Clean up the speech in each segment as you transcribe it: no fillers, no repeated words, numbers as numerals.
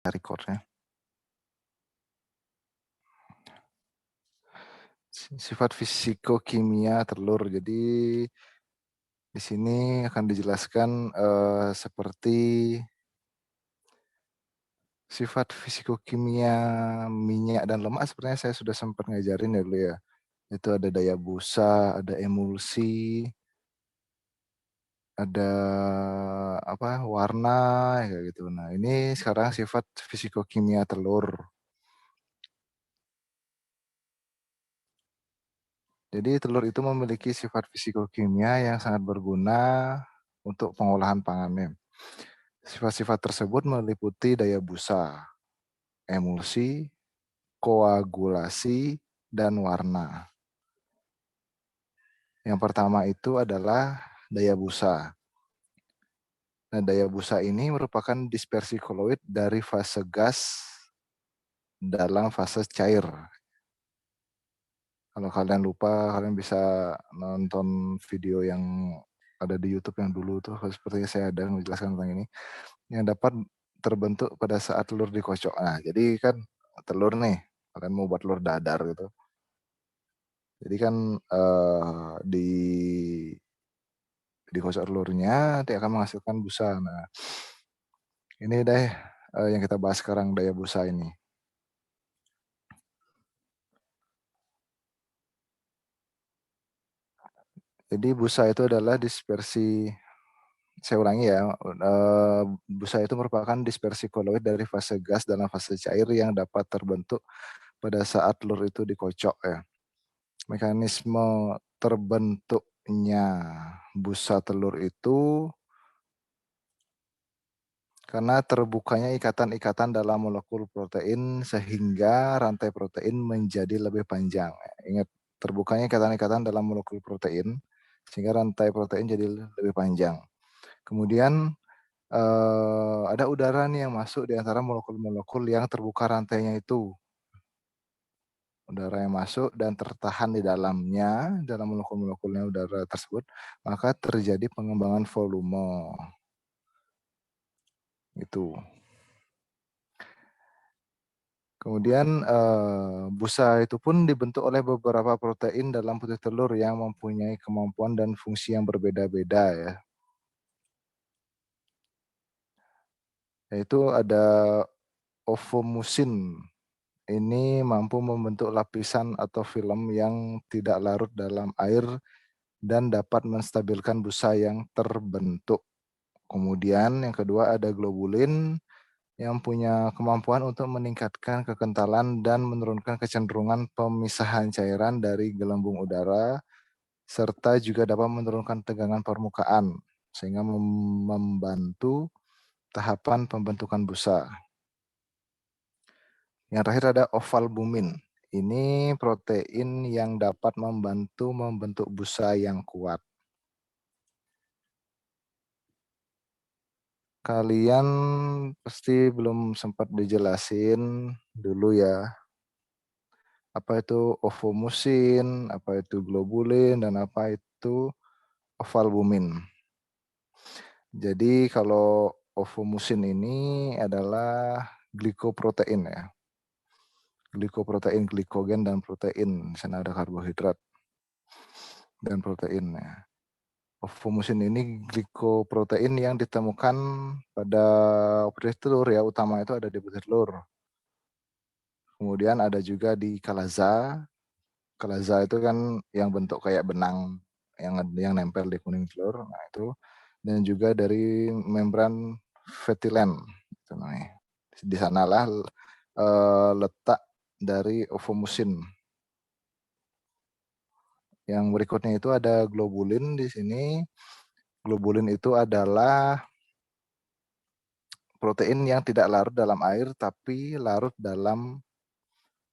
Record-nya. Sifat fisikokimia telur. Jadi di sini akan dijelaskan seperti sifat fisikokimia minyak dan lemak. Sebenarnya saya sudah sempat ngajarin ya dulu ya. Itu ada daya busa, ada emulsi, ada warna kayak gitu. Nah, ini sekarang sifat fisikokimia telur. Jadi telur itu memiliki sifat fisikokimia yang sangat berguna untuk pengolahan pangannya. Sifat-sifat tersebut meliputi daya busa, emulsi, koagulasi, dan warna. Yang pertama itu adalah daya busa. Nah, daya busa ini merupakan dispersi koloid dari fase gas dalam fase cair. Kalau kalian lupa, kalian bisa nonton video yang ada di YouTube yang dulu tuh, sepertinya saya ada menjelaskan tentang ini, yang dapat terbentuk pada saat telur dikocok. Nah, jadi kan telur nih, kalian mau buat telur dadar gitu. Jadi kan dikocok telurnya nanti akan menghasilkan busa. Nah, ini deh yang kita bahas sekarang, daya busa ini. Jadi busa itu adalah dispersi, saya ulangi ya, busa itu merupakan dispersi koloid dari fase gas dalam fase cair yang dapat terbentuk pada saat telur itu dikocok ya. Mekanisme terbentuknya busa telur itu karena terbukanya ikatan-ikatan dalam molekul protein sehingga rantai protein menjadi lebih panjang. Ingat, terbukanya ikatan-ikatan dalam molekul protein sehingga rantai protein jadi lebih panjang. Kemudian ada udara nih yang masuk di antara molekul-molekul yang terbuka rantainya itu. Udara yang masuk dan tertahan di dalamnya, dalam molekul-molekulnya udara tersebut, maka terjadi pengembangan volume. Itu. Kemudian busa itu pun dibentuk oleh beberapa protein dalam putih telur yang mempunyai kemampuan dan fungsi yang berbeda-beda ya. Yaitu ada ovomusin. Ini mampu membentuk lapisan atau film yang tidak larut dalam air dan dapat menstabilkan busa yang terbentuk. Kemudian yang kedua ada globulin yang punya kemampuan untuk meningkatkan kekentalan dan menurunkan kecenderungan pemisahan cairan dari gelembung udara, serta juga dapat menurunkan tegangan permukaan, sehingga membantu tahapan pembentukan busa. Yang terakhir ada ovalbumin. Ini protein yang dapat membantu membentuk busa yang kuat. Kalian pasti belum sempat dijelasin dulu ya, apa itu ovomusin, apa itu globulin, dan apa itu ovalbumin. Jadi kalau ovomusin ini adalah glikoprotein ya. Glikoprotein, glikogen, dan protein. Di sana ada karbohidrat dan protein ya. Ovomusin ini glikoprotein yang ditemukan pada putih telur ya, utama itu ada di putih telur. Kemudian ada juga di kalaza. Kalaza itu kan yang bentuk kayak benang yang nempel di kuning telur. Nah, itu. Dan juga dari membran vetilen. Itu namanya. Di sanalah letak dari ovomusin. Yang berikutnya itu ada globulin di sini. Globulin itu adalah protein yang tidak larut dalam air tapi larut dalam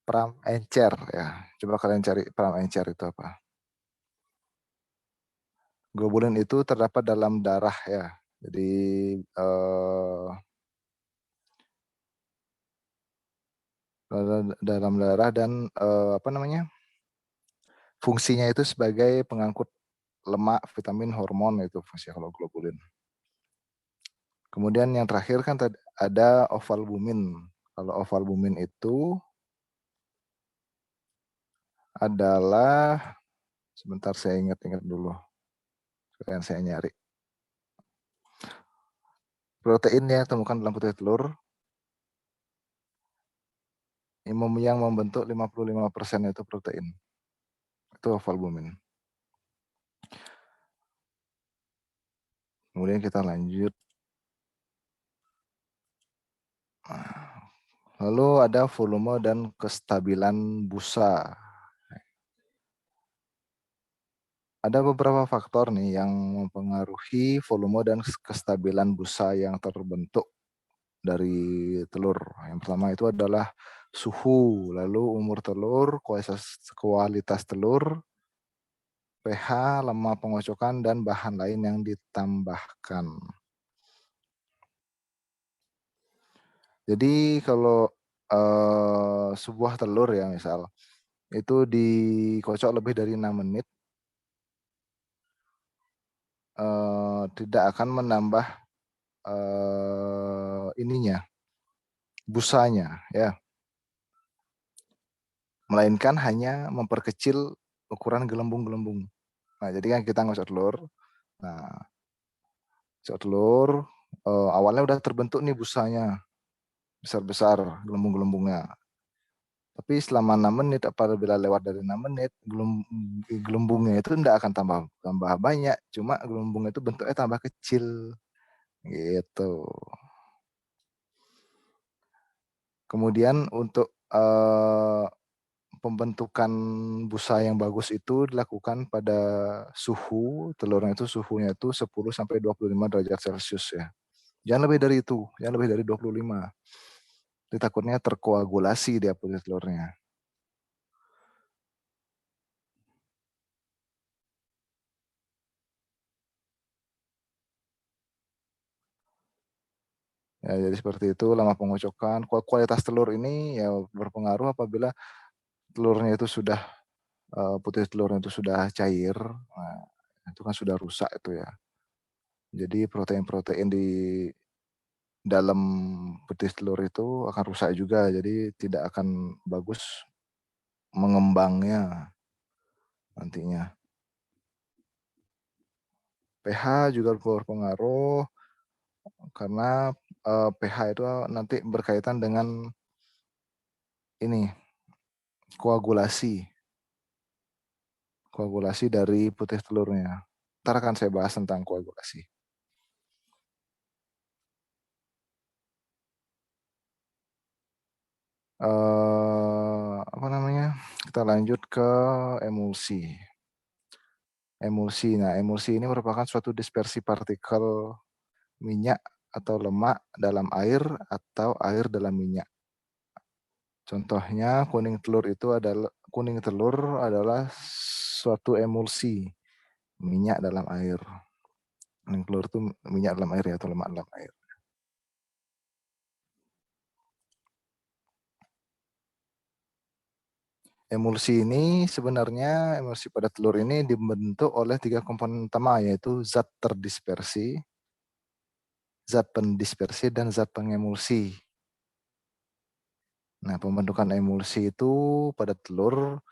pram encer ya. Coba kalian cari pram encer itu apa. Globulin itu terdapat dalam darah ya. Jadi dalam darah dan fungsinya itu sebagai pengangkut lemak, vitamin, hormon, itu fungsi kalau globulin. Kemudian yang terakhir kan tadi ada ovalbumin. Kalau ovalbumin itu adalah, sebentar saya ingat-ingat dulu, yang saya nyari. Protein yang ditemukan dalam putih telur yang membentuk 55% itu protein. Itu ovalbumin. Kemudian kita lanjut. Lalu ada volume dan kestabilan busa. Ada beberapa faktor nih yang mempengaruhi volume dan kestabilan busa yang terbentuk dari telur. Yang pertama itu adalah suhu, lalu umur telur, kualitas telur, pH, lemah pengocokan, dan bahan lain yang ditambahkan. Jadi kalau sebuah telur ya misal, itu dikocok lebih dari 6 menit, tidak akan menambah busanya ya, melainkan hanya memperkecil ukuran gelembung-gelembung. Nah, jadi kan kita ngocok telur. Nah, ngocok telur awalnya udah terbentuk nih busanya besar-besar gelembung-gelembungnya. Tapi selama 6 menit, apabila lewat dari 6 menit, gelembungnya itu tidak akan tambah banyak, cuma gelembungnya itu bentuknya tambah kecil. Gitu. Kemudian untuk pembentukan busa yang bagus itu dilakukan pada telurnya itu suhunya itu 10 sampai 25 derajat Celcius ya. Jangan lebih dari itu, jangan lebih dari 25. Jadi takutnya terkoagulasi dia putih telurnya. Ya, jadi seperti itu lama pengocokan. Kualitas telur ini ya berpengaruh apabila telurnya itu sudah putih telurnya itu sudah cair, nah, itu kan sudah rusak itu ya. Jadi protein-protein di dalam putih telur itu akan rusak juga, jadi tidak akan bagus mengembangnya nantinya. pH juga berpengaruh karena pH itu nanti berkaitan dengan ini koagulasi dari putih telurnya. Ntar akan saya bahas tentang koagulasi. Apa namanya? Kita lanjut ke emulsi. Nah, emulsi ini merupakan suatu dispersi partikel minyak atau lemak dalam air atau air dalam minyak. Contohnya kuning telur adalah suatu emulsi minyak dalam air. Kuning telur itu minyak dalam air ya, atau lemak dalam air. Emulsi pada telur ini dibentuk oleh 3 komponen utama, yaitu zat terdispersi, zat pendispersi, dan zat pengemulsi. Nah, pembentukan emulsi itu pada telur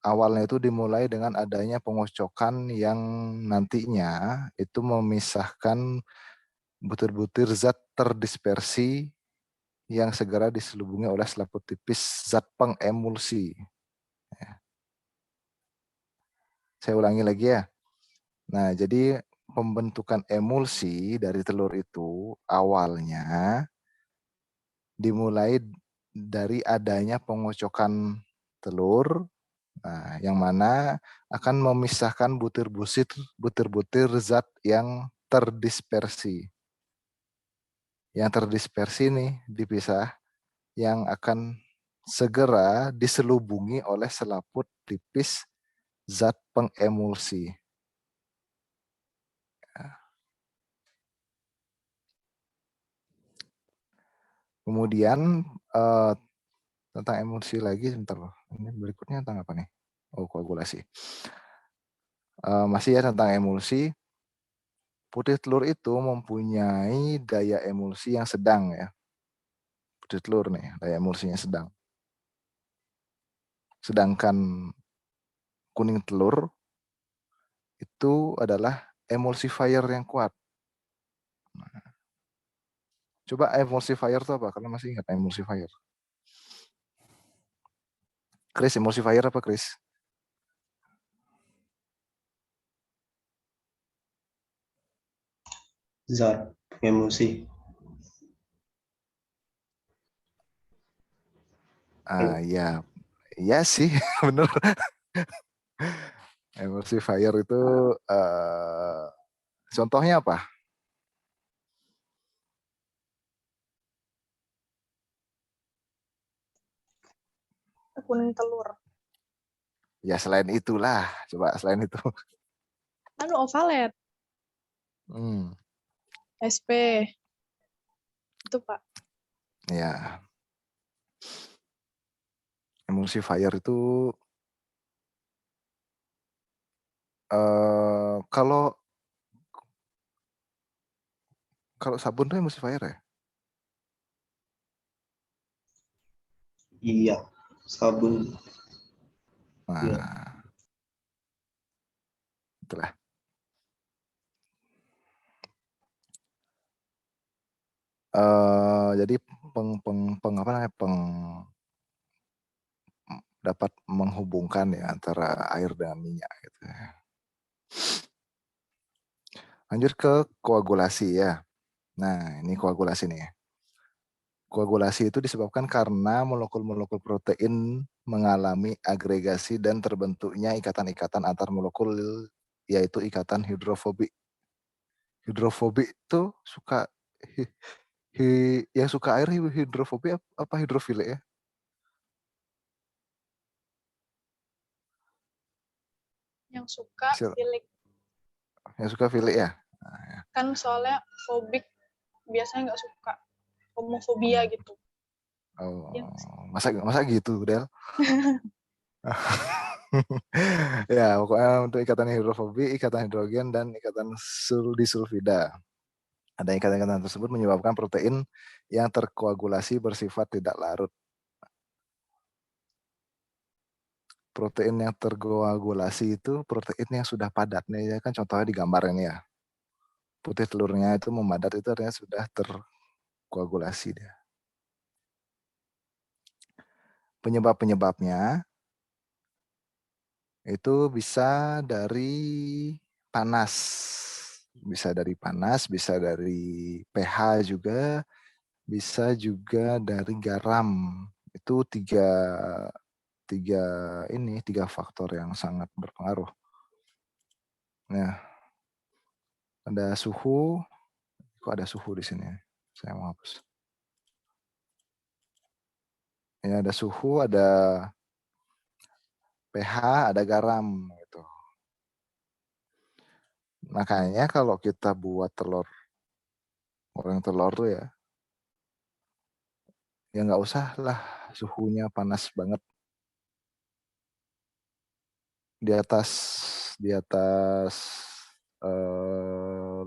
awalnya itu dimulai dengan adanya pengocokan yang nantinya itu memisahkan butir-butir zat terdispersi yang segera diselubungi oleh selaput tipis zat pengemulsi. Saya ulangi lagi ya. Nah, jadi pembentukan emulsi dari telur itu awalnya dimulai dari adanya pengocokan telur, nah, yang mana akan memisahkan butir-butir zat yang terdispersi. Yang terdispersi nih dipisah, yang akan segera diselubungi oleh selaput tipis zat pengemulsi. Kemudian tentang emulsi lagi sebentar loh. Ini berikutnya tentang apa nih? Oh, koagulasi. Masih ya tentang emulsi. Putih telur itu mempunyai daya emulsi yang sedang ya. Putih telur nih, daya emulsinya sedang. Sedangkan kuning telur itu adalah emulsifier yang kuat. Coba emulsifier itu apa? Kalau masih ingat emulsifier. Chris, emulsifier apa Chris? Zat emosi. Ya, iya sih, bener. Emulsifier itu contohnya apa? Kuning telur. Ya selain itulah, coba selain itu. Ovalet. Hmm, SP. Itu Pak. ya, emulsifier itu kalau sabun tuh emulsifier ya? Iya, sabun. Iya. Nah, itulah. Jadi apa namanya, dapat menghubungkan ya antara air dengan minyak gitu ya. Lanjut ke koagulasi ya. Nah, ini koagulasi nih. Koagulasi itu disebabkan karena molekul-molekul protein mengalami agregasi dan terbentuknya ikatan-ikatan antar molekul, yaitu ikatan hidrofobik. Hidrofobik itu suka yang suka air hidrofobik apa hidrofilik ya? Yang suka filik. Yang suka filik ya? Kan soalnya fobik biasanya nggak suka. Homofobia gitu. Oh, Ya, masa gitu, Del? Ya, pokoknya untuk ikatan hidrofobik, ikatan hidrogen, dan ikatan disulfida. Ada ikatan-ikatan tersebut menyebabkan protein yang terkoagulasi bersifat tidak larut. Protein yang terkoagulasi itu protein yang sudah padat. Nih, kan contohnya di gambar ini ya. Putih telurnya itu memadat, itu artinya sudah terkoagulasi dia. Penyebab-penyebabnya itu bisa dari panas. Bisa dari panas, bisa dari pH juga, bisa juga dari garam. Itu tiga faktor yang sangat berpengaruh. Nah, ada suhu. Kok ada suhu di sini? Saya mau hapus. Ya, ada suhu, ada pH, ada garam gitu. Makanya kalau kita buat goreng telur tuh ya nggak usah lah suhunya panas banget. Di atas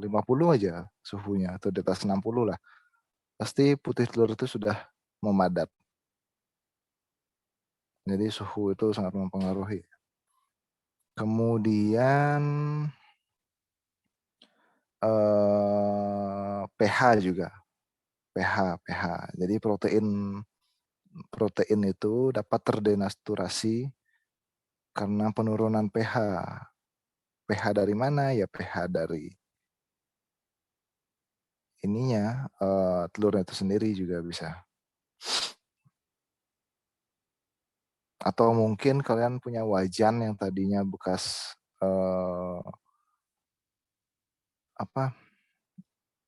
50 aja suhunya, atau di atas 60 lah. Pasti putih telur itu sudah memadat. Jadi suhu itu sangat mempengaruhi. Kemudian pH juga. pH. Jadi protein itu dapat terdenaturasi karena penurunan pH. pH dari mana? Ya pH dari ininya, telurnya itu sendiri juga bisa. Atau mungkin kalian punya wajan yang tadinya bekas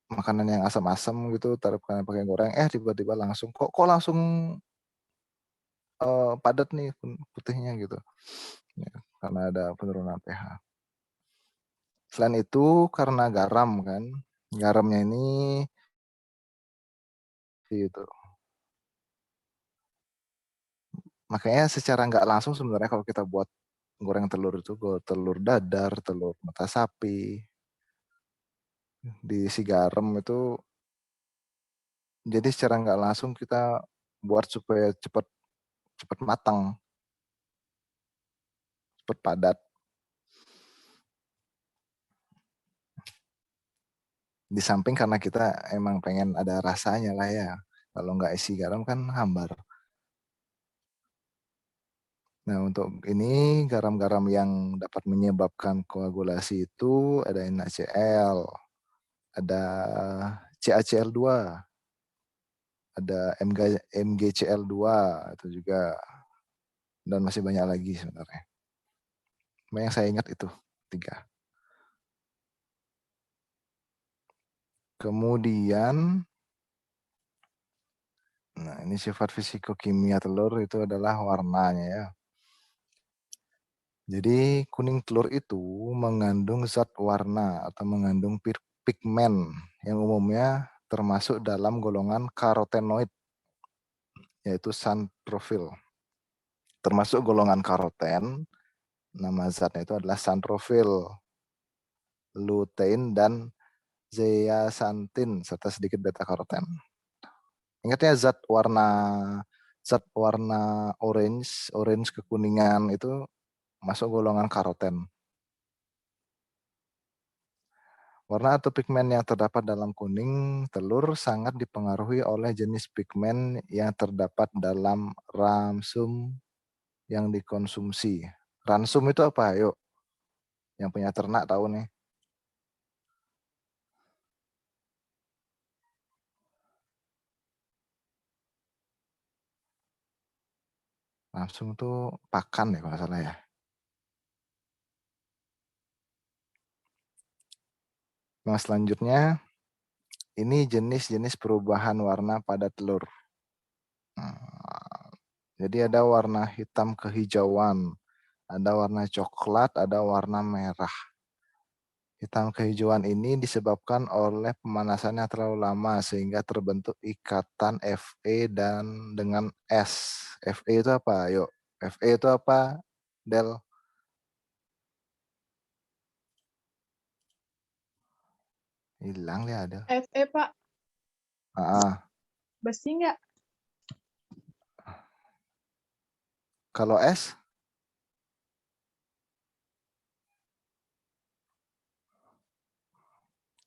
makanan yang asam-asam gitu, taruh kalian pakai goreng, tiba-tiba langsung kok langsung padat nih putihnya gitu. Ya, karena ada penurunan pH. Selain itu karena garam kan, garamnya ini gitu. Makanya secara nggak langsung sebenarnya kalau kita buat goreng telur itu, telur dadar, telur mata sapi, diisi garam itu, jadi secara nggak langsung kita buat supaya cepat matang, cepat padat. Di samping karena kita emang pengen ada rasanya lah ya. Kalau nggak isi garam kan hambar. Nah, untuk ini garam-garam yang dapat menyebabkan koagulasi itu ada NaCl, ada CaCl2, ada MgCl2 itu juga, dan masih banyak lagi sebenarnya. Cuma yang saya ingat itu 3. Kemudian, nah ini sifat fisikokimia telur itu adalah warnanya ya. Jadi kuning telur itu mengandung zat warna atau mengandung pigmen yang umumnya termasuk dalam golongan karotenoid, yaitu xantrofil. Termasuk golongan karoten, nama zatnya itu adalah xantrofil, lutein, dan zeaxanthin, serta sedikit beta karoten. Ingatnya zat warna orange kekuningan itu masuk golongan karoten. Warna atau pigmen yang terdapat dalam kuning telur sangat dipengaruhi oleh jenis pigmen yang terdapat dalam ransum yang dikonsumsi. Ransum itu apa? Yuk, yang punya ternak tahu nih. Ransum itu pakan ya kalau nggak salah ya. Nah, selanjutnya ini jenis-jenis perubahan warna pada telur. Nah, jadi ada warna hitam kehijauan, ada warna coklat, ada warna merah. Hitam kehijauan ini disebabkan oleh pemanasan yang terlalu lama sehingga terbentuk ikatan Fe dan dengan S. Fe itu apa? Yuk, Fe itu apa? Del. Hilang ya Del. Fe, Pak. Besi nggak? Kalau S?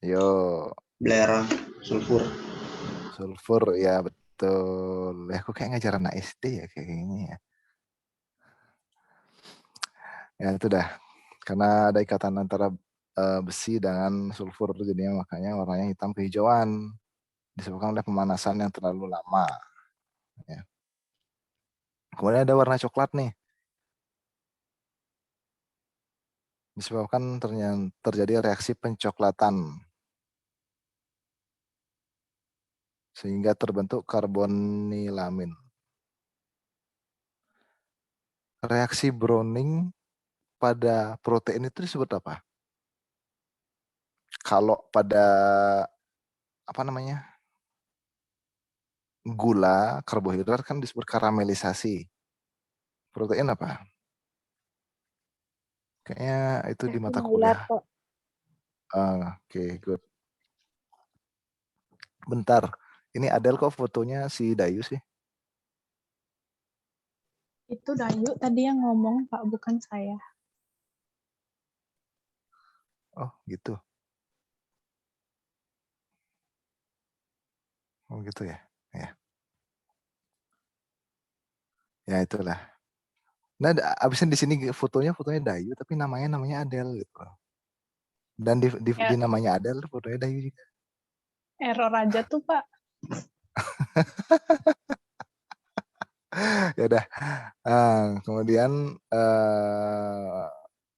Yo. Belerang, sulfur. Sulfur, ya betul. Ya, aku kayak ngajar anak SD ya kayak gini ya. Ya itu dah. Karena ada ikatan antara besi dengan sulfur, jadinya makanya warnanya hitam kehijauan. Disebabkan oleh pemanasan yang terlalu lama. Ya. Kemudian ada warna coklat nih. Disebabkan terjadi reaksi pencoklatan. Sehingga terbentuk karbonilamin. Reaksi Browning pada protein itu disebut apa? Kalau pada apa namanya? Gula, karbohidrat kan disebut karamelisasi. Protein apa? Kayaknya itu di mata Bulat, kuliah. Pak. Oke, good. Bentar, ini Adel kok fotonya si Dayu sih? Itu Dayu tadi yang ngomong, Pak, bukan saya. Oh gitu. Oh gitu ya. Ya, ya itulah. Nah, abisnya di sini fotonya Dayu, tapi namanya Adel gitu. Dan di namanya Adel, fotonya Dayu juga. Error aja tuh, Pak. Ya udah. Kemudian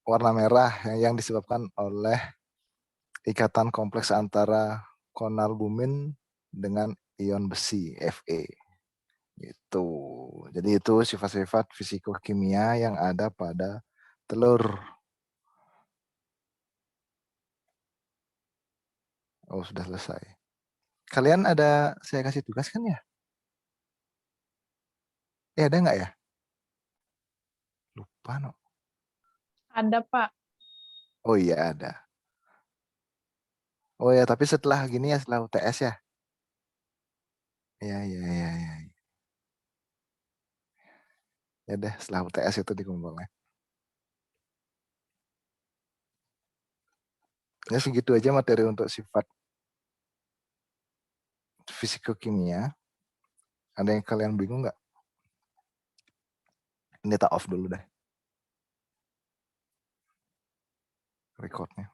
warna merah yang disebabkan oleh ikatan kompleks antara konalbumin dengan ion besi Fe. Gitu. Jadi itu sifat-sifat fisikokimia yang ada pada telur. Oh, sudah selesai. Kalian ada saya kasih tugas kan ya? Ada nggak ya? Lupa no. Ada, Pak. Oh iya ada. Oh ya, tapi setelah gini ya, setelah UTS ya. Iya, iya, iya, iya. Ya deh, setelah UTS itu dikumpulnya. Ya segitu aja materi untuk sifat fisikokimia. Ada yang kalian bingung nggak? Ini tak off dulu deh recordnya.